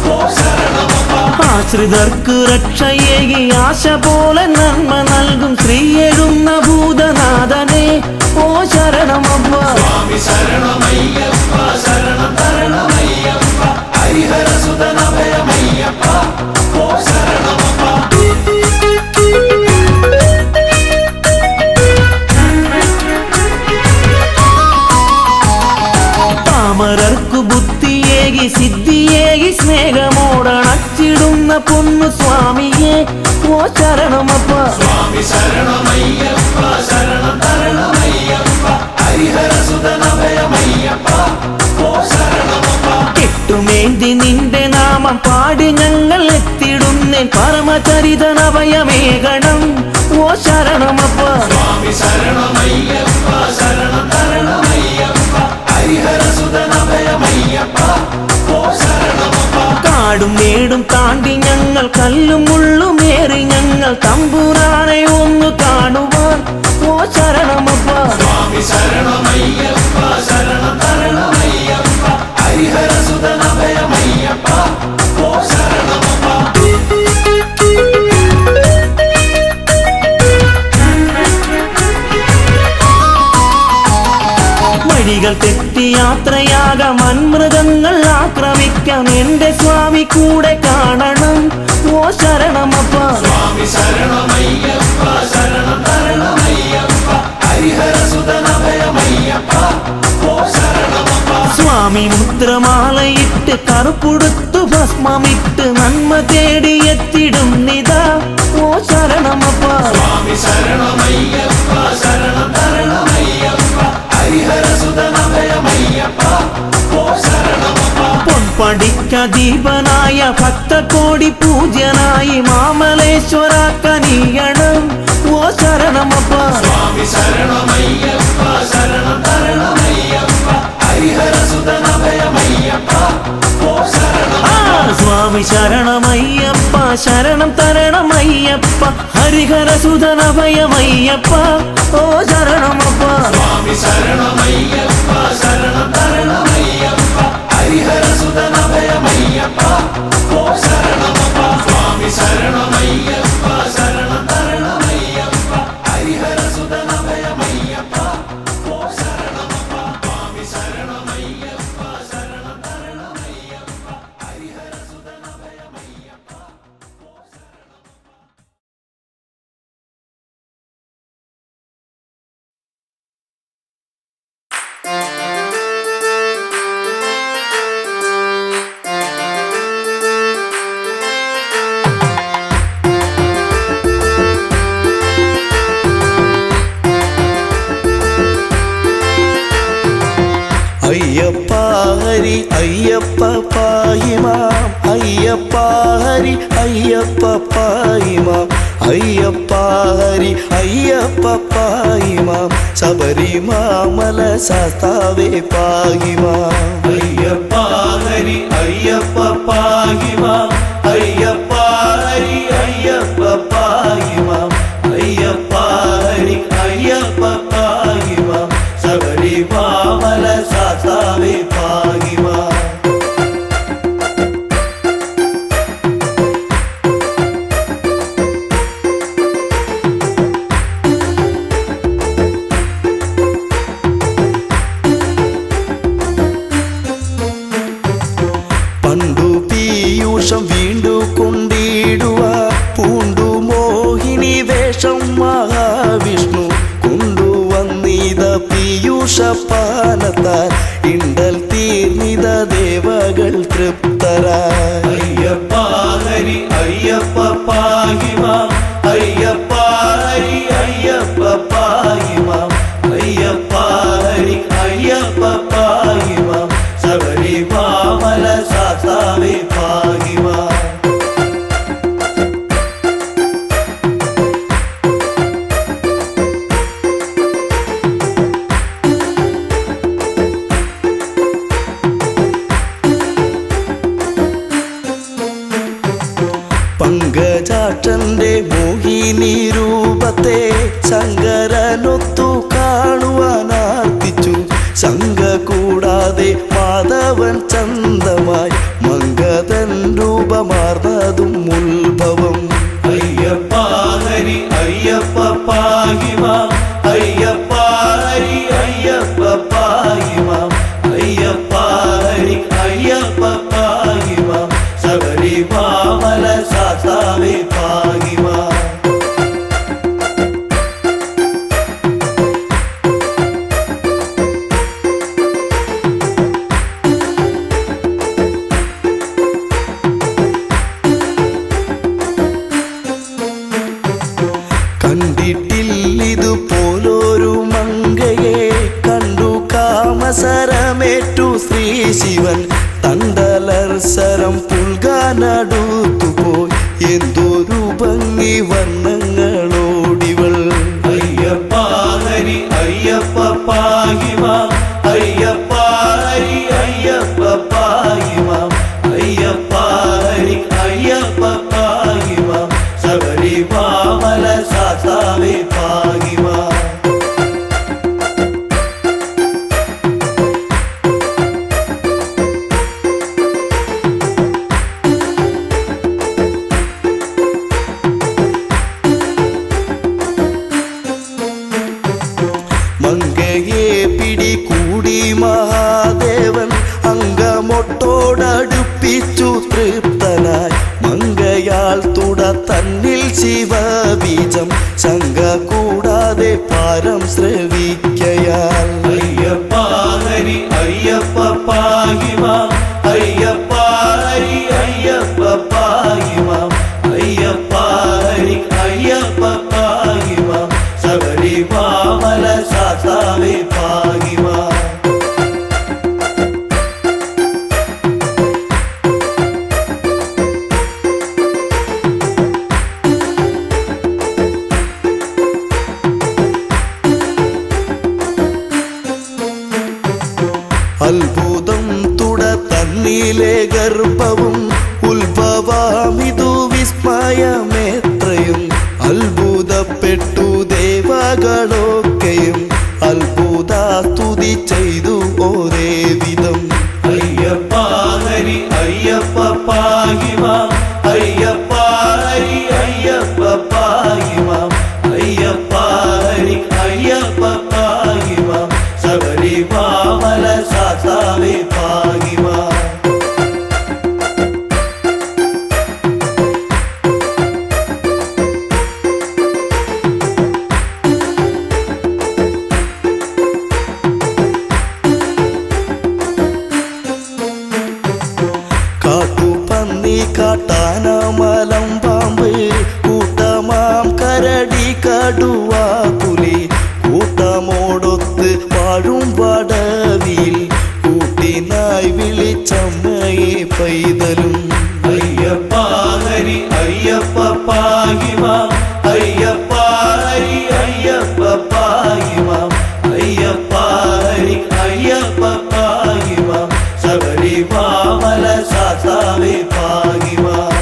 ഓ ശരണമപ്പ ആശ്രിതർക്ക് രക്ഷയേകി ആശ പോലെ നന്മ നൽകും ശ്രീയെഴുന്ന ഭൂതനാഥനെ ഓ ശരണമപ്പ. സ്വാമി ശരണമയ്യപ്പ ശരണം തരണമയ്യപ്പ ഹരിഹരസുതനഭയമയ്യപ്പ ഓ ശരണമപ്പ പാമരർക്കു ബുദ്ധിയേകി സിദ്ധിയേകി സ്നേഹമോടണച്ചിടുന്ന പൊന്നു സ്വാമിയെ ഓ ശരണമപ്പ. സ്വാമി ശരണമയ്യപ്പ ശരണം തരണമയ്യപ്പ ഹരിഹരസുതനഭയമയ്യപ്പ ഓ ശരണമപ്പ കെട്ടുമേന്തി നിന്റെ നാമം പാടി ഞങ്ങൾ എത്തിടുന്നേ പരമചരിതനഭയമേകണം ഓ ശരണമപ്പ. സ്വാമി ശരണമയ്യപ്പ ശരണം തരണമയ്യപ്പ ഹരിഹരസുതനഭയമയ്യപ്പ ഓ ശരണമപ്പ കാടും മേടും താണ്ടി ഞങ്ങൾ കല്ലും മുള്ളുമേറി ഞങ്ങൾ തമ്പുരാനെ ഒന്ന് കാണുവാൻ ഓ ശരണമപ്പ. സ്വാമി ശരണമയ്യപ്പ ശരണം തരണമയ്യപ്പ ഹരിഹരസുതനഭയമയ്യപ്പ വഴികൾ തെറ്റി യാത്രയാകാം മൺമൃഗങ്ങൾ ആക്രമിക്കാം എൻ്റെ സ്വാമി കൂടെ കാണണം ഓ ശരണമപ്പ സ്വാമി ശരണമയ്യപ്പ ശരണം തരണമയ്യപ്പ ഹരിഹരസുതനഭയമയ്യപ്പ ഓ ശരണമപ്പ സ്വാമി മുദ്രമാലയിട്ട് കറുപ്പുടുത്തു ഭസ്മമിട്ട് നന്മ തേടി എത്തിടും നിതാ ഓ ശരണമപ്പ സ്വാമി ശരണമയ്യപ്പ ശരണം തരണമയ്യപ്പ ഹരിഹരസുതനഭയമയ്യപ്പ ഓ ശരണമപ്പ പൊൻപടിക്ക ദീപനായ ഭക്തകോടി പൂജ്യനായി മാമലേശ്വര കനിയണം ഓ ശരണമപ്പ സ്വാമി ശരണമയ്യപ്പ ശരണം തരണമയ്യപ്പ ഹരിഹരസുതനഭയമയ്യപ്പ ഓ ശരണമപ്പ സ്വാമി ശരണമയ്യപ്പ ശരണം തരണമയ്യപ്പ ഹരിഹരസുതനഭയമയ്യപ്പ ഓ ശരണമപ്പ സ്വാമി ശരണമയ്യപ്പ ശരണം തരണമയ്യപ്പ ഹരിഹരസുതനഭയമയ്യപ്പ ഓ ശരണമപ്പ സ്വാമി ശരണമയ്യപ്പ ശരണം തരണമയ്യപ്പ ഹരിഹരസുതനഭയമയ്യപ്പ ഓ ശരണമപ്പ സ്വാമി ശരണമയ്യപ്പ ശരണം തരണമയ്യപ്പ ഹരിഹരസുതനഭയമയ്യപ്പ ഓ അയ്യപ്പ ഹരി അയ്യപ്പ പാഹിമാം അയ്യപ്പ ഹരി അയ്യപ്പ പാഹിമാം അയ്യപ്പ ഹരി അയ്യപ്പ പാഹിമാം ശബരിമാമല ശാസ്താവേ പാഹിമാം അയ്യപ്പ ഹരി അയ്യപ്പ പാഹിമാം അയ്യപ്പ ഹരി അയ്യപ്പ പാഹിമാം അയ്യപ്പ ഹരി അയ്യപ്പ പാഹിമാം ശബരിമാമല ശാസ്താവേ പാഹിമാം പണ്ടു പീയൂഷം വീണ്ടു കൊണ്ടിടുക പൂണ്ടു മോഹിനി വേഷം മഹാവിഷ്ണു കൊണ്ടുവന്നിത പീയൂഷപാനത്താൽ ഇണ്ടൽ തീർന്നിത ദേവകൾ തൃപ്തരായി അയ്യപ്പ ഹരി അയ്യപ്പ പാഹിമാം അയ്യപ്പ ഹരി അയ്യപ്പ പാഹിമാം അയ്യപ്പ ഹരി അയ്യപ്പ പാഹിമാം ശബരിമാമല ശാസ്താവേ പാഹിമാം പങ്കജാക്ഷന്റെ മോഹിനി രൂപത്തെ ശങ്കരനൊത്തു കാണുവാനാർത്തിച്ചു ശങ്ക കൂടാതെ മാധവൻ ചന്തമായി മംഗതൻ രൂപമാർന്നതും ഉത്ഭവം അയ്യപ്പ ഹരി അയ്യപ്പ പാഹിമാം അയ്യപ്പ ഹരി അയ്യപ്പ പാഹിമാം അയ്യപ്പ ഹരി അയ്യപ്പ പാഹിമാം ശബരിമാമല ശാസ്താവേ പാഹിമാം കണ്ടിട്ടില്ലിതുപോലൊരു മങ്കയെ കണ്ടു കാമസരമേറ്റു ശ്രീ ശിവൻ തണ്ടലർസരം പുൽകാനടുത്തുപോയി എന്തൊരു ഭംഗി വർണ്ണങ്ങളോടിവൾ അയ്യപ്പ ഹരി അയ്യപ്പ പാഹിമാം അയ്യപ്പ ഹരി അയ്യപ്പ പാഹിമാം അയ്യപ്പ ഹരി അയ്യപ്പ പാഹിമാം ശബരിമാമല ശാസ്താവേ പാഹിമാം തൃപ്തനായി മങ്കയാൽ തുട തന്നിൽ ശിവബീജം ശങ്ക കൂടാതെ പാരം ശ്രവിക്കയാൽ അയ്യപ്പ ഹരി അയ്യപ്പ പാഹിമാം അയ്യപ്പ ഹരി അയ്യപ്പ പാഹിമാം അയ്യപ്പ ഹരി അയ്യപ്പ പാഹിമാം ശബരിമല സാസാവേ പാഹിമാം അത്ഭുതം തുട തന്നിലെ ഗർഭവും ഉത്ഭവമിതു വിസ്മയമെത്രയും അത്ഭുതപ്പെട്ടു ദേവകളൊക്കെയും അത്ഭുത സ്തുതി ചെയ്തു ഒരേ വിധം അയ്യപ്പ ഹരി അയ്യപ്പ പാഹിമാം അയ്യപ്പ ഹരി അയ്യപ്പ പാഹിമാം അയ്യപ്പ ഹരി അയ്യപ്പ പാഹിമാം ശബരിമല സാസാവേ പാഹിമാം കാട്ടുപന്നി കാട്ടാന മലം പാമ്പ് കൂട്ടമാം കരടി കടുവ പുലി കൂട്ടമോടൊത്ത് വാഴും വടവിൽ കൂട്ടിനായി വിളിച്ചമ്മയെ പൈതലും അയ്യപ്പ ഹരി അയ്യപ്പ പാഹിമാം അയ്യപ്പ ഹരി അയ്യപ്പ പാഹിമാം അയ്യപ്പ ഹരി അയ്യപ്പ പാഹിമാം ശബരിമല സാസാവേ പാഹിമാം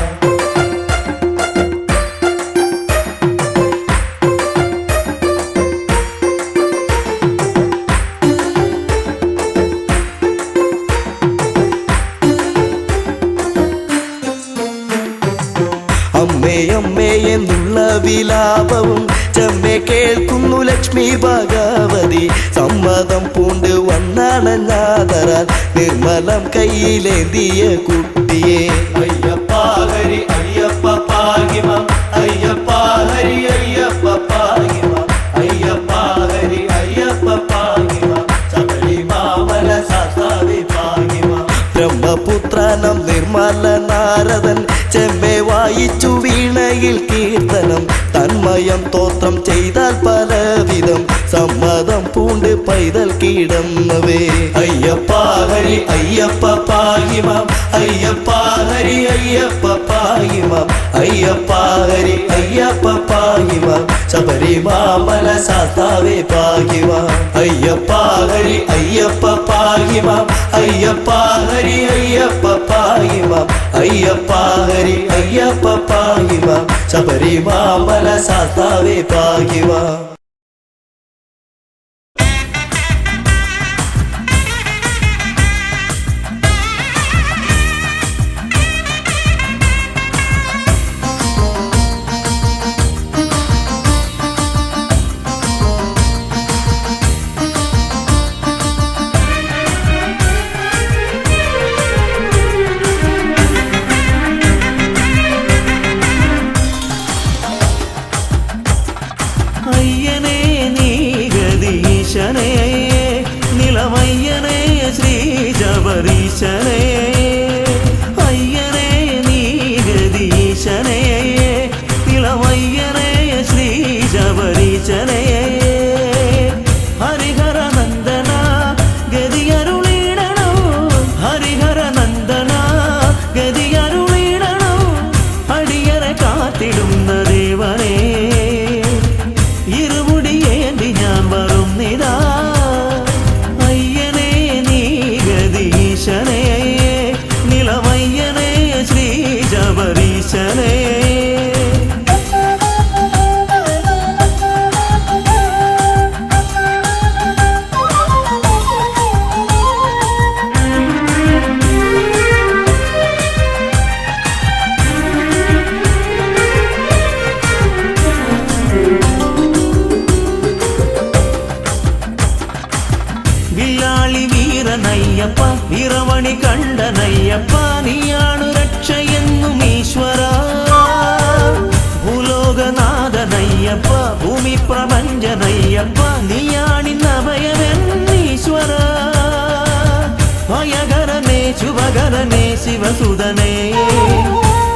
അമ്മേ അമ്മേ എന്നുള്ള വിലാപവും ചെമ്മെ കേൾക്കുന്നു ലക്ഷ്മി ഭഗവതി സമ്മതം പൂണ്ട് വന്നണഞ്ഞാതരാൽ നിർമ്മലം കയ്യിലേന്തിയ കുട്ടിയെ അയ്യപ്പ ഹരി അയ്യപ്പ പാഹിമാം അയ്യപ്പ ഹരി അയ്യപ്പ പാഹിമാം അയ്യപ്പ ഹരി അയ്യപ്പ പാഹിമാം ശബരിമല സാസാവേ പാഹിമാം ബ്രഹ്മപുത്രനം നിർമ്മല നാരദൻ ചെമ്മെ വായിച്ചു വീണയിൽ കീർത്തനം തന്മയം തോത്രം ചെയ്താൽ പലവിധം സമ്മതം പൂണ്ട് പൈതൽ കിടന്നവേ അയ്യപ്പ ഹരി അയ്യപ്പ പാഹിമാം അയ്യപ്പ ഹരി അയ്യപ്പ പാഹിമാം അയ്യപ്പ ഹരി അയ്യപ്പ പാഹിമാം ശബരിമല സാസാവേ പാഹിമാം അയ്യപ്പ ഹരി അയ്യപ്പ പാഹിമാം അയ്യപ്പ ഹരി അയ്യപ്പ പാഹിമാം അയ്യപ്പ ഹരി അയ്യപ്പ പാഹിമാം ശബരിമല സാസാവേ പാഹിമാം അയ്യനേ നീ ഗദീശനേ നിലമയ്യനേ ശ്രീ ജബരീശനേ അയ്യനേ നീ ഗദീശനേ നിലമയ്യനേ ശ്രീ ജബരീശനേ ഹരിഹര നന്ദന ഗതിയരുളിടണോ ഹരിഹര നന്ദന ഗതിയരുളിടണോ അടിയറെ കാത്തിടുന്ന ദേവനേ ഇരുമുടിയേന്തി ഞാൻ വരും നിതാ അയ്യനേ നീ ഗദീശനേ നിലമയ്യനേ ശ്രീ ജബരീശനേ വില്ലാളി വീരനയ്യപ്പ വീരമണി കണ്ടനയ്യപ്പ നീയാണു രക്ഷ അയ്യപ്പ നീയാണിന്നഭയമെന്നീശ്വര ഭയകരനേ ശുഭകരനേ ശിവസുതനേ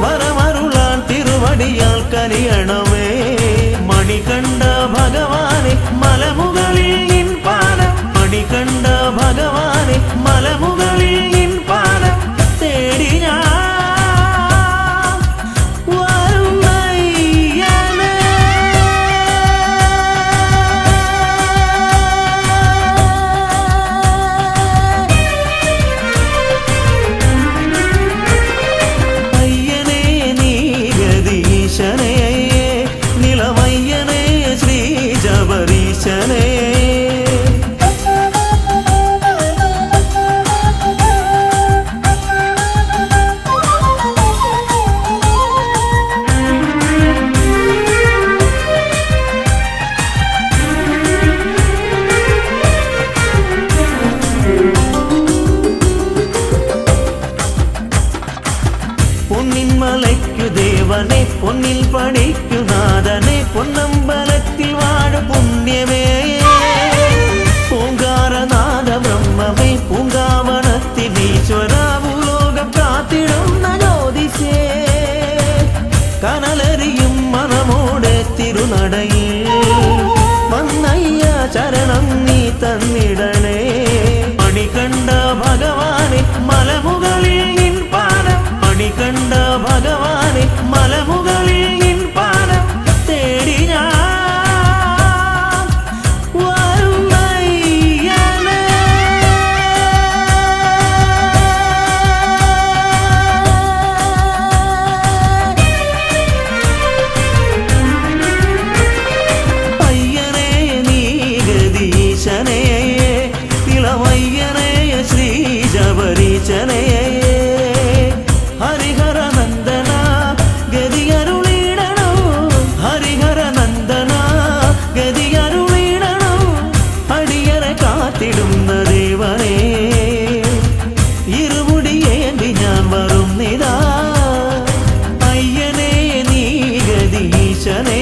വരമരുളാൻ തിരുവടിയാൽ കനിയണമേ മണികണ്ഠ ഭഗവാനെ മലമുകളിൽ നിൻ പാദം മണികണ്ഠ ഭഗവാനെ മലമുകളിൽ നിൻ പാദം തേടി ഞാൻ വരുന്നയ്യനേ. അയ്യനേ നീ ഗദീശനേ നിലമയ്യനേ ശ്രീ ജബരീശനേ പൊന്നിൻ മലയ്ക്കു ദേവനെ പൊന്നിൽ പണിക്കു നാഥനെ പൊന്നമ്പലത്തിൽ വാഴ പുണ്യമേ പൂങ്കാരനാഥ ബ്രഹ്മമേ പൂങ്കാവനത്തിനീശ്വര ഭൂലോകം കാത്തിടുന്ന ജ്യോതിഷേ കനലരിയും മനമോടെ തിരുനടയിൽ വന്നയ്യ ചരണം നീ തന്നിടണേ മണികണ്ഠ ഭഗവാനെ മലമുകളിൽ നിൻ പാദം മണികണ്ഠ ഭഗവാനെ മലമുകളിൽ നിൻ പാദം തേടി ഞാൻ വരുന്നയ്യനേ. അയ്യനേ നീ ഗദീശനേ ഇളമയ്യനേ ശ്രീ ജബരീശനേ ഹരിഹര നന്ദന ഗതിയരുളിടണോ ഹരിഹര നന്ദന ഗതിയരുളിടണോ അടിയറെ കാത്തിടുന്ന ദേവനേ ഇരുമുടിയേന്തി ഞാൻ വരുന്നിതാ അയ്യനേ നീ ഗദീശനേ